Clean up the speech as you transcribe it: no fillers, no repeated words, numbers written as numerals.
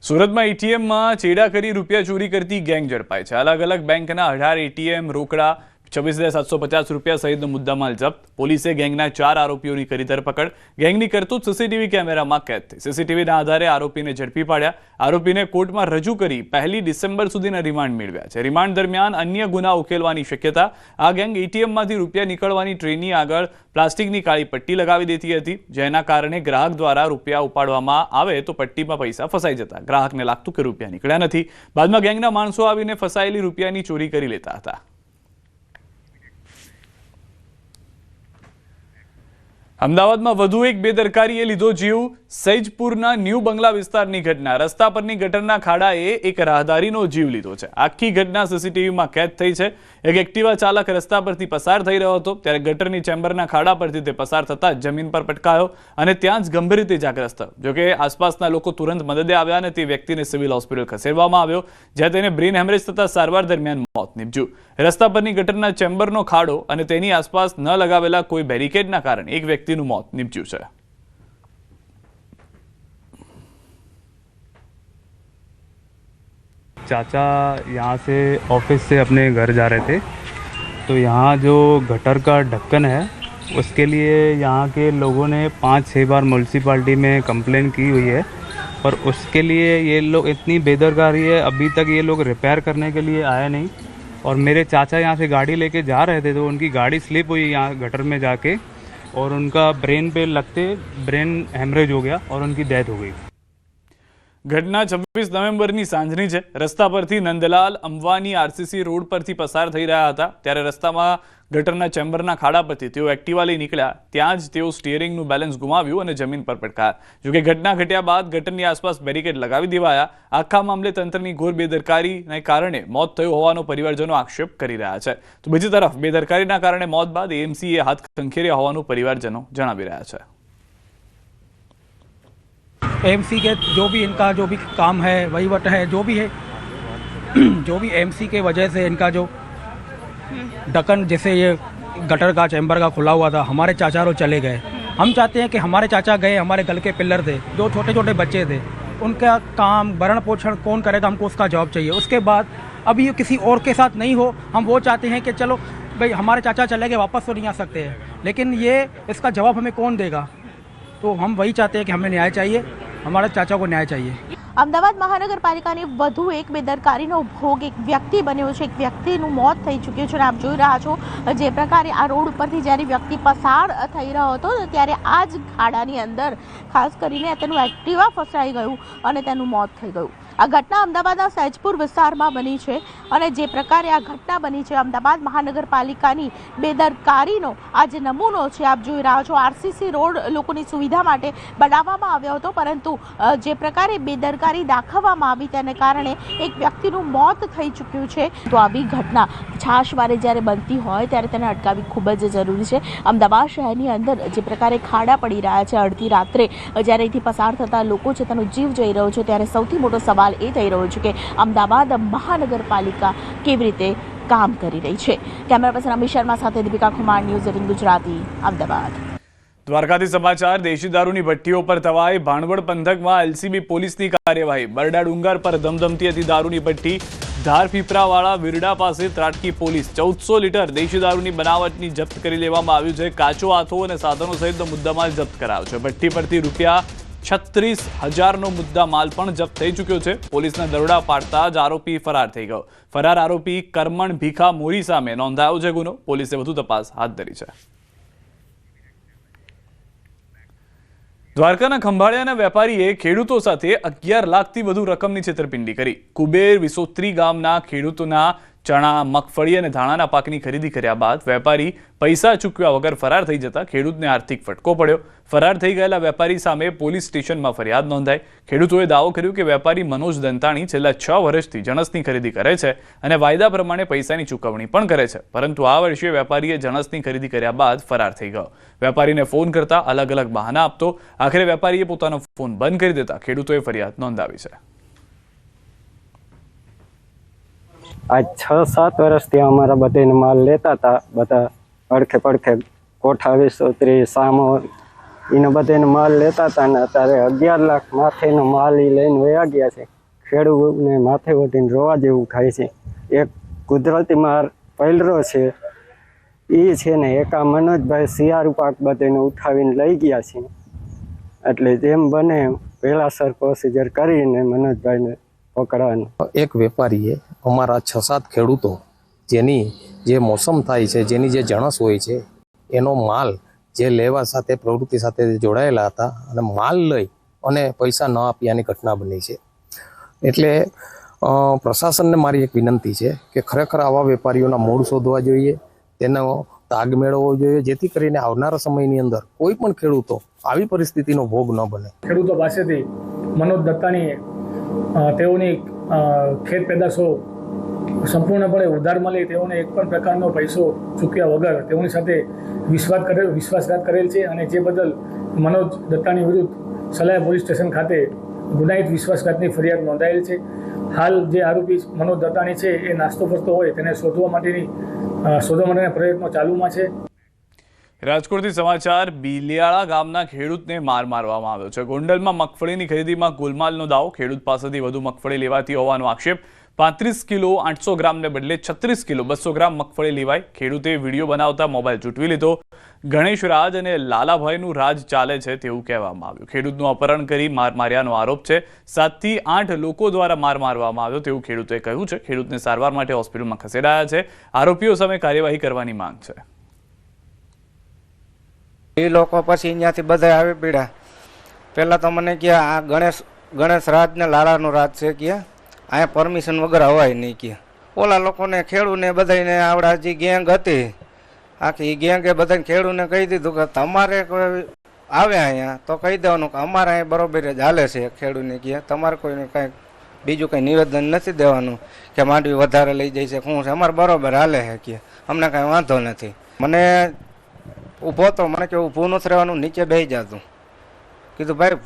સુરતમાં એટીએમમાં ચેડા કરી રૂપિયા ચોરી કરતી ગેંગ ઝડપાઈ છે। અલગ અલગ બેંકના 18 એટીએમ, રોકડા, 26,750 રૂપિયા સહિતનો મુદ્દામાલ જપ્ત। પોલીસે ગેંગના 4 આરોપીઓની કરી ધરપકડ। ગેંગની કરતૂત સીસીટીવી કેમેરામાં કેદ થઈ। સીસીટીવીના આધારે આરોપીને ઝડપી પાડ્યા। આરોપીને કોર્ટમાં રજૂ કરી 1 ડિસેમ્બર સુધીના રિમાન્ડ મેળવ્યા છે। રિમાન્ડ દરમિયાન અન્ય ગુના ઉકેલવાની શક્યતા। આ ગેંગ એટીએમમાંથી રૂપિયા નીકળવાની ટ્રેની આગળ પ્લાસ્ટિકની કાળી પટ્ટી લગાવી દેતી હતી, જેના કારણે ગ્રાહક દ્વારા રૂપિયા ઉપાડવામાં આવે તો પટ્ટીમાં પૈસા ફસાઈ જતા। ગ્રાહકને લાગતું કે રૂપિયા નીકળ્યા નથી। બાદમાં ગેંગના માણસો આવીને ફસાયેલી રૂપિયાની ચોરી કરી લેતા હતા। અમદાવાદમાં વધુ એક બેદરકારીએ લીધો જીવ। સૈજપુરના ન્યૂ બંગલા વિસ્તારની ઘટના। રસ્તા પરની ગટરના ખાડાએ એક રાહદારીનો જીવ લીધો છે। આખી ઘટના સીસીટીવીમાં કેદ થઈ છે। એક એક્ટિવા ચાલક રસ્તા પરથી પસાર થઈ રહ્યો હતો, ત્યારે ગટરની ચેમ્બરના ખાડા પરથી તે પસાર થતા જમીન પર પટકાયો અને ત્યાં જ ગંભીર રીતે ઇજાગ્રસ્ત થયો। જોકે આસપાસના લોકો તુરંત મદદે આવ્યા અને તે વ્યક્તિને સિવિલ હોસ્પિટલ ખસેડવામાં આવ્યો, જ્યાં તેને બ્રેન હેમરેજ થતા સારવાર દરમિયાન મોત નીપજ્યું। રસ્તા પરની ગટરના ચેમ્બરનો ખાડો અને તેની આસપાસ ન લગાવેલા કોઈ બેરિકેડના કારણે એક વ્યક્તિનું मौत निपज्યું છે। चाचा यहाँ से ऑफिस से अपने घर जा रहे थे, तो यहाँ जो गटर का ढक्कन है उसके लिए यहाँ के लोगों ने 5-6 बार म्यूनसिपाल्टी में कंप्लेन की हुई है, पर उसके लिए ये लोग इतनी बेदरकारी है, अभी तक ये लोग रिपेयर करने के लिए आया नहीं। और मेरे चाचा यहाँ से गाड़ी लेके जा रहे थे तो उनकी गाड़ी स्लिप हुई यहाँ गटर में जाके और उनका ब्रेन पे लगते ब्रेन हेमरेज हो गया और उनकी डेथ हो गई। घटना 26 નવેમ્બરની સાંજની છે। રસ્તા પરથી નંદલાલ અંબાની આરસીસી રોડ પરથી પસાર થઈ રહ્યા હતા, ત્યારે રસ્તામાં ગટરના ચેમ્બરના ખાડા પરથી તેઓ એક્ટિવા લઈ નીકળ્યા। ત્યાં જ તેઓ સ્ટીયરિંગનું બેલેન્સ ગુમાવ્યું અને જમીન પર પટકાયા। જોકે ઘટના ઘટ્યા બાદ ગટરની આસપાસ બેરિકેડ લગાવી દેવાયા। આખા મામલે તંત્રની ઘોર બેદરકારીને કારણે મોત થયું હોવાનો પરિવારજનો આક્ષેપ કરી રહ્યા છે। તો બીજી તરફ બેદરકારીના કારણે મોત બાદ એએમસીએ હાથ ખંખેર્યા હોવાનું પરિવારજનો જણાવી રહ્યા છે। एएमसी के जो भी इनका जो भी काम है, वहीवट है, जो भी है, जो भी एएमसी के वजह से इनका जो ढक्कन जैसे ये गटर का चैम्बर का खुला हुआ था, हमारे चाचा तो चले गए। हम चाहते हैं कि हमारे चाचा गए, हमारे गल के पिलर थे, जो छोटे छोटे बच्चे थे, उनका काम भरण पोषण कौन करेगा, हमको उसका जॉब चाहिए। उसके बाद अभी ये किसी और के साथ नहीं हो, हम वो चाहते हैं कि चलो भाई हमारे चाचा चले गए, वापस तो नहीं आ सकते हैं, लेकिन ये इसका जवाब हमें कौन देगा। तो हम वही चाहते हैं कि हमें न्याय चाहिए, हमारे चाचा को न्याय चाहिए। અમદાવાદ મહાનગરપાલિકાની વધુ એક બેદરકારીનો ભોગ એક વ્યક્તિ બન્યો છે। એક વ્યક્તિનું મોત થઈ ચૂક્યું છે અને આપ જોઈ રહ્યા છો જે પ્રકારે આ રોડ ઉપરથી જ્યારે વ્યક્તિ પસાર થઈ રહ્યો હતો ત્યારે આ જ ખાડાની અંદર ખાસ કરીને તેનું એક્ટિવા ફસાઈ ગયું અને તેનું મોત થઈ ગયું। આ ઘટના અમદાવાદના સૈજપુર વિસ્તારમાં બની છે અને જે પ્રકારે આ ઘટના બની છે અમદાવાદ મહાનગરપાલિકાની બેદરકારીનો આ જે નમૂનો છે આપ જોઈ રહ્યા છો। આરસીસી રોડ લોકોની સુવિધા માટે બનાવવામાં આવ્યો હતો, પરંતુ જે પ્રકારે બેદરકારી દાખવવામાં આવી તેને કારણે એક વ્યક્તિનું મોત થઈ ચૂક્યું છે। તો આવી ઘટના છાશવારે જ્યારે બનતી હોય ત્યારે તેને અટકાવવી ખૂબ જ જરૂરી છે। અમદાવાદ શહેરની અંદર જે પ્રકારે ખાડા પડી રહ્યા છે, અડધી રાત્રે જ્યારે અહીંથી પસાર થતા લોકો છે તેનો જીવ જઈ રહ્યો છે, ત્યારે સૌથી મોટો સવાલ એ થઈ રહ્યો છે કે અમદાવાદ મહાનગરપાલિકા કેવી રીતે કામ કરી રહી છે। કેમેરા પર્સન અમિત શર્મા સાથે દીપિકા કુમાર, ન્યૂઝ 18 ગુજરાતી, અમદાવાદ। દ્વારકાથી સમાચાર। દેશી દારૂની ભઠ્ઠીઓ પર તવાઈ। ભાણવડ પંથકમાં એલસીબી પોલીસની કાર્યવાહી। બરડા ડુંગર પર ધમધમતી હતી દારૂની ભઠ્ઠી। ધાર પીપરાવાળા વિરડા પાસે ત્રાટકી પોલીસ। 1400 લીટર દેશી દારૂની બનાવટની જપ્ત કરી લેવામાં આવ્યું છે। કાચો હાથો અને સાધનો સહિતનો મુદ્દામાલ જપ્ત કરાયો છે। ભઠ્ઠી પરથી રૂપિયા 36,000નો મુદ્દા માલ પણ જપ્ત થઈ ચૂક્યો છે। પોલીસના દરોડા પાડતા જ આરોપી ફરાર થઈ ગયો। ફરાર આરોપી કરમણ ભીખા મોરી સામે નોંધાયો છે ગુનો। પોલીસે વધુ તપાસ હાથ ધરી છે। દ્વારકાના ખંભાળિયાના વેપારીએ ખેડૂતો સાથે 11 લાખથી વધુ રકમની છેતરપિંડી કરી। કુબેર વિસોત્રી ગામના ખેડૂતોના ચણા, મગફળી અને ધાણાના પાકની ખરીદી કર્યા બાદ વેપારી પૈસા ચૂકવ્યા વગર ફરાર થઈ જતા ખેડૂતને આર્થિક ફટકો પડ્યો। ફરાર થઈ ગયેલા વેપારી સામે પોલીસ સ્ટેશનમાં ફરિયાદ નોંધાઈ। ખેડૂતોએ દાવો કર્યો કે વેપારી મનોજ દંતાણી છેલ્લા 6 વર્ષથી જણસની ખરીદી કરે છે અને વાયદા પ્રમાણે પૈસાની ચૂકવણી પણ કરે છે, પરંતુ આ વર્ષે વેપારીએ જણસની ખરીદી કર્યા બાદ ફરાર થઈ ગયો। વેપારીને ફોન કરતા અલગ અલગ બહાના આપતો આખરે વેપારીએ પોતાનો ફોન બંધ કરી દેતા ખેડૂતોએ ફરિયાદ નોંધાવી છે। आज 6-7 વર્ષથી અમારા બધાને માલ લેતા હતા, બધા અડખે પડખે કોઠા વિસોત્રી, સામો એનો બધાનો માલ લેતા હતા ને અત્યારે 11 લાખ માથેનો માલ એ લઈને વયા ગયા છે. ખેડૂતને માથે વટીને રોવા જેવું થાય છે. એક કુદરતી માર પહેલો છે એ છે ને એકા મનોજભાઈ શિયાળુ પાક બધાને ઉઠાવીને લઈ ગયા છે. એટલે જેમ બને એમ વહેલાસર પ્રોસિજર કરીને મનોજભાઈને પકડવાનું. એક વેપારીએ અમારા 6-7 ખેડૂતો જેની જે મોસમ થાય છે, જેની જે જણસ હોય છે, એનો માલ જે લેવા સાથે પ્રવૃત્તિ સાથે જોડાયેલા હતા અને માલ લઈ અને પૈસા ન આપ્યાની ઘટના બની છે. એટલે પ્રશાસનને મારી એક વિનંતી છે કે ખરેખર આવા વેપારીઓના મૂળ શોધવા જોઈએ, તેનો તાગ મેળવવો જોઈએ, જેથી કરીને આવનારા સમયની અંદર કોઈ પણ ખેડૂતો આવી પરિસ્થિતિનો ભોગ ન બને. ખેડૂતો પાસેથી મનોજ દત્તાણીએ તેઓની ખેત પેદાશો સંપૂર્ણપણે ઉધારમાં લઈ તેઓને એક પણ પ્રકારનો પૈસો ચૂક્યા વગર તેઓની સાથે વિશ્વાસઘાત કરેલ છે અને જે બદલ મનોજ દત્તાણી વિરુદ્ધ સલાયા પોલીસ સ્ટેશન ખાતે ગુનાહિત વિશ્વાસઘાતની ફરિયાદ નોંધાયેલ છે. હાલ જે આરોપી મનોજ દત્તાણી છે એ નાસ્તો કરતો હોય તેને શોધવા માટેના પ્રયત્નો ચાલુમાં છે. રાજકોટથી સમાચાર. બિલિયાળા ગામના ખેડૂતને માર મારવામાં આવ્યો છે. ગોંડલમાં મગફળીની ખરીદીમાં ગોલમાલનો દાવો. ખેડૂત પાસેથી વધુ મગફળી લેવાતી હોવાનો આક્ષેપ. 35 કિલો 800 ગ્રામને બદલે 36 કિલો 200 ગ્રામ મગફળી લેવાઈ. ખેડૂતે વિડીયો બનાવતા મોબાઈલ ચૂંટવી લીધો. ગણેશ રાજ અને લાલાભાઈનું રાજ ચાલે છે તેવું કહેવામાં આવ્યું. ખેડૂતનું અપહરણ કરી માર માર્યાનો આરોપ છે. 7 થી 8 લોકો દ્વારા માર મારવામાં આવ્યો તેવું ખેડૂતે કહ્યું છે. ખેડૂતને સારવાર માટે હોસ્પિટલમાં ખસેડાયા છે. આરોપીઓ સામે કાર્યવાહી કરવાની માંગ છે. એ લોકો પછી અહીંયાથી બધા આવી પીડ્યા. પહેલાં તો મને કહે આ ગણેશ રાજ ને લાલાનો રાજ છે કે અહીંયા પરમિશન વગર હવાય નહીં કે. ઓલા લોકોને ખેડૂને બધાને આવડા જે ગેંગ હતી આખી ગેંગે બધાને ખેડૂને કહી દીધું કે તમારે કોઈ આવે અહીંયા તો કહી દેવાનું કે અમારે અહીંયા બરોબર જ હાલે છે. ખેડૂને કહે તમારે કોઈને કાંઈ બીજું કંઈ નિવેદન નથી દેવાનું કે માંડવી વધારે લઈ જાય છે શું છે, અમારે બરોબર હાલે છે કે અમને કાંઈ વાંધો નથી. મને ઊભો તો મને કે ઊભું નથી રહેવાનું, નીચે બેસી જતું. કીધું ભાઈ